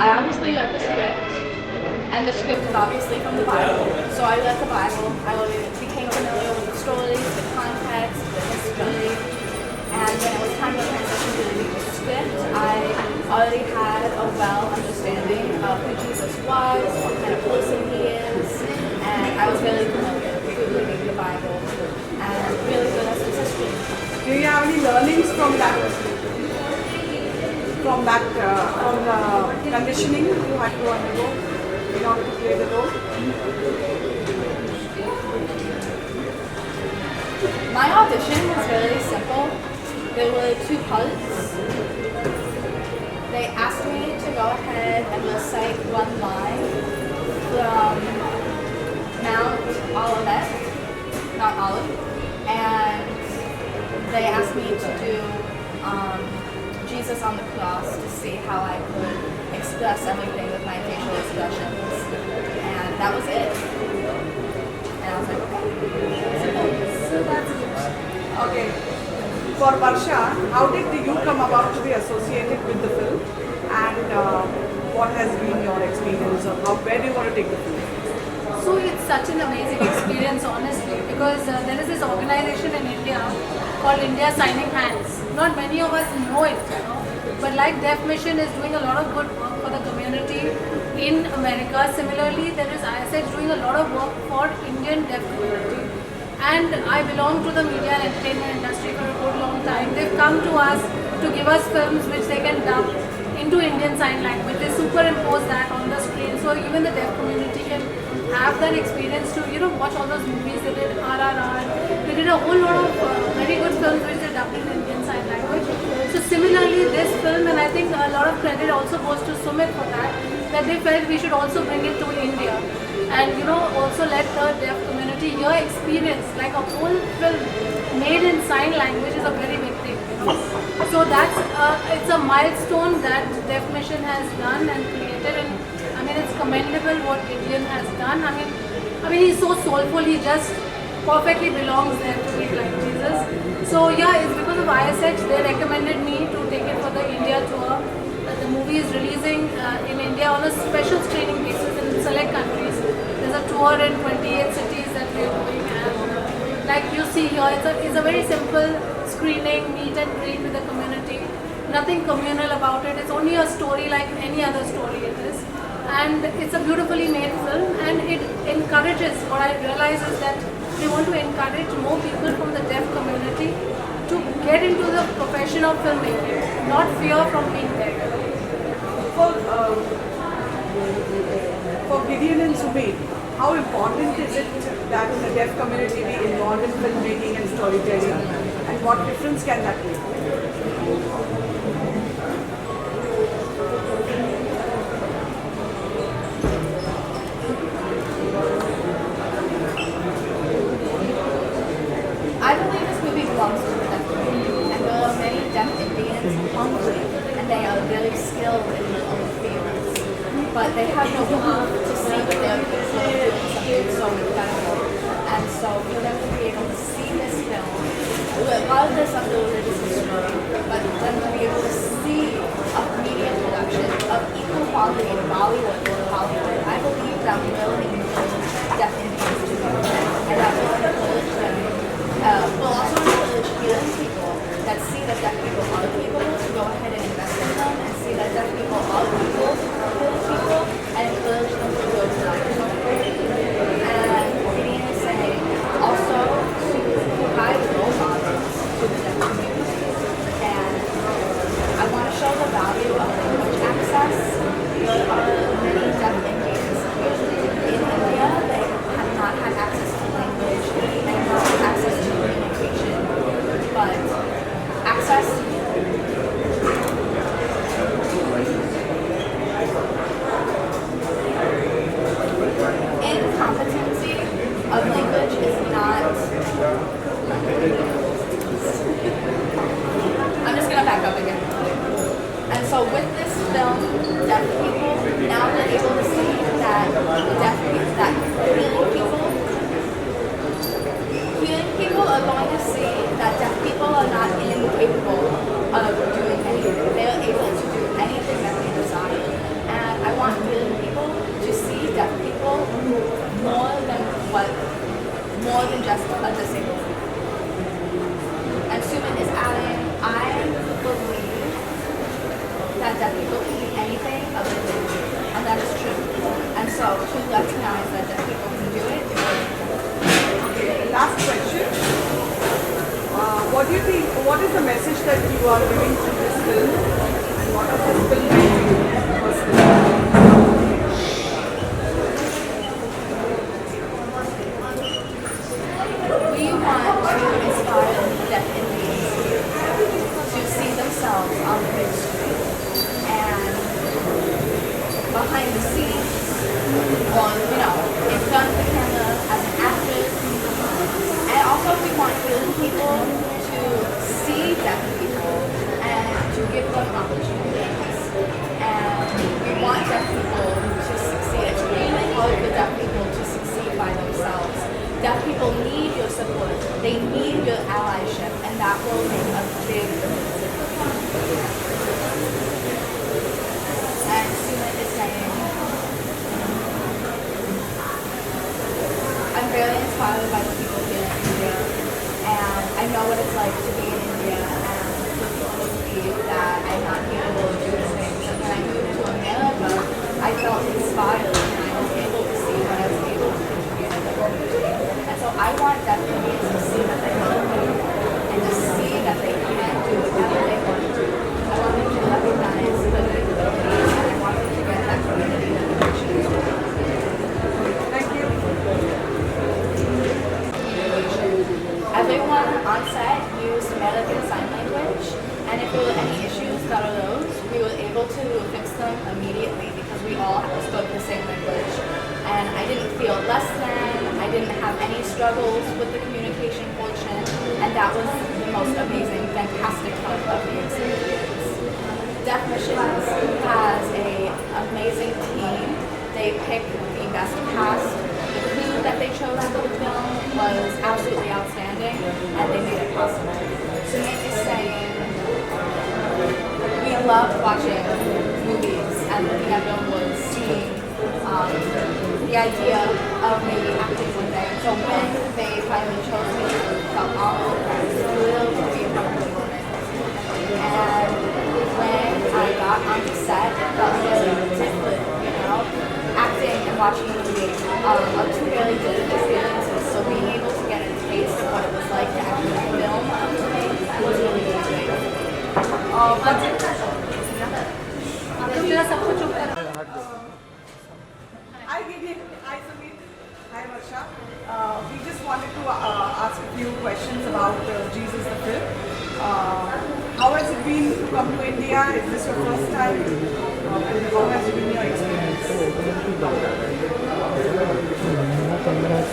I obviously read the script, and the script is obviously from the Bible. So I read the Bible. I became familiar with the stories, the context, the history, and when it was time to transition to read the script, I already had a well understanding of who Jesus was, what kind of person he is, and I was really familiar with reading the Bible, and really the rest is history. Do you have any learnings from that? From the conditioning you had to undergo in order to play the role? My audition was very simple. There were two parts. They asked me to go ahead and recite one line from Mount Olivet, not Olive, and they asked me to do Jesus on the cross to see how I could express everything with my facial expressions. And that was it. And I was like, Okay. For Varsha, how did you come about to be associated with the film, and what has been your experience, or where do you want to take the film? So it's such an amazing experience, honestly, because there is this organization in India called India Signing Hands. Not many of us know it, but like Deaf Mission is doing a lot of good work for the community in America. Similarly, there is ISH doing a lot of work for Indian deaf community. And I belong to the media and entertainment industry for a good long time. They've come to us to give us films which they can dub into Indian Sign Language. They superimpose that on the screen, so even the deaf community can have that experience to watch all those movies. They did RRR. They did a whole lot of very good films which they dubbed in Indian Sign Language. So similarly, this film, and I think a lot of credit also goes to Sumit for that they felt we should also bring it to India, and also let the deaf community hear experience like a whole film made in sign language is a very big thing. So that's it's a milestone that Deaf Mission has done and created, and I mean it's commendable what Gideon has done. I mean he's so soulful. He just perfectly belongs there to be like Jesus. So yeah, it's because of ISH they recommended me to take it for the India tour. The movie is releasing in India on a special screening basis in select countries. There's a tour in 28 cities that we are doing, and like you see here, it's a very simple screening, meet and greet with the community. Nothing communal about it. It's only a story like any other story it is. And it's a beautifully made film, and it encourages, what I realize is that we want to encourage more people from the deaf community to get into the profession of filmmaking, not fear from being there. For Gideon and Sumit, how important is it that the deaf community be involved in filmmaking and storytelling, and what difference can that make? I believe this movie belongs to the deaf community, and there are many deaf Indians hungry, and they are very skilled in their own fields, but they have no proof to see that they are doing something so incredible. And so for them to be able to see this film, regardless of the religious history, but them to be able to see a media production of equal quality in Bollywood or Hollywood, I believe that will encourage deaf Indians to do that, and that will encourage them. Will also encourage hearing people that see that deaf people are capable to go ahead and invest in them, and see that deaf people are people, hearing people, and encourage them to go to that. And Gideon is saying also to provide role models to the deaf community. And I want to show the value of language access. There are many deaf Indians in India that have not had access to language and not access to communication, but access incompetency of language is not. I'm just gonna back up again. And so with this film, deaf people now they're able to see that hearing people are going to see that deaf people are not incapable of doing anything. They are able to do anything that they desire. And what is the message that you are giving through this film? And what does this film mean to you personally? We want to inspire deaf Indians to see themselves on the big screen and behind the scenes, on, in front of the camera as an actress. And also we want young people to see deaf people and to give them opportunities. And we want deaf people to succeed. It's really hard for deaf people to succeed by themselves. Deaf people need your support. They need your allyship, and that will make a big difference. And Sumit is saying, I'm very inspired by the people here in India, and I know what it's like to be in India and for people to believe that I'm not capable of doing things. And when I moved to America, I felt inspired and I was able to see what I was able to contribute in the community. And so I want deaf Indians to see that they can do and to see that they can do whatever they want to do. I want them to recognize their capabilities and I want them to get that community connection as well. Thank you. Everyone on set used American Sign Language, and if there were any issues that arose, we were able to fix them immediately because we all spoke the same language. And I didn't feel less than, I didn't have any struggles with the communication portion, and that was the most amazing, fantastic part of the experience. Deaf Missions has an amazing team. They pick the best cast. The crew that they chose for the film was absolutely outstanding, and they made it possible. Sumit is saying, we love watching movies and looking at billboards, seeing the idea of maybe acting one day. So when they finally chose me, I felt honored and thrilled to be a part of the moment. And when I got on the set, it felt really different, Acting and watching a movie are two very different experiences. So being able to get a taste of what it was like to actually film a movie was really great. Hi Gideon, hi Sumit, hi Varsha. We just wanted to ask a few questions about Jesus the Film. How has it been to come to India? Is this your first time? And how has been your experience?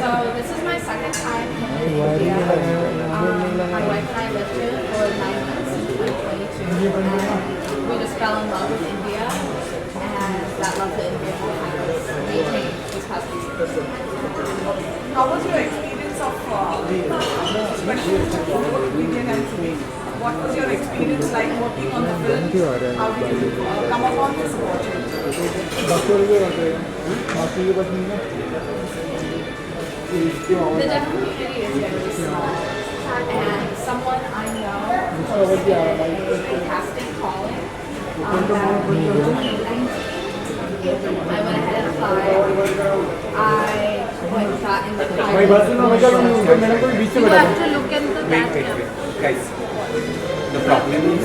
So this is my second time coming to India. My wife and I lived here for 9 months in 2022. And we just fell in love with India, and that love for India has maintained these past few years. How was your experience of, especially both Gideon and Sumit? What was your experience like working on the film? How did you come upon this opportunity? The deaf community is very small, and someone I know posted a casting calling back in 2019. I went ahead and applied. I went and got in the car. You have to look into that. Guys, the problem is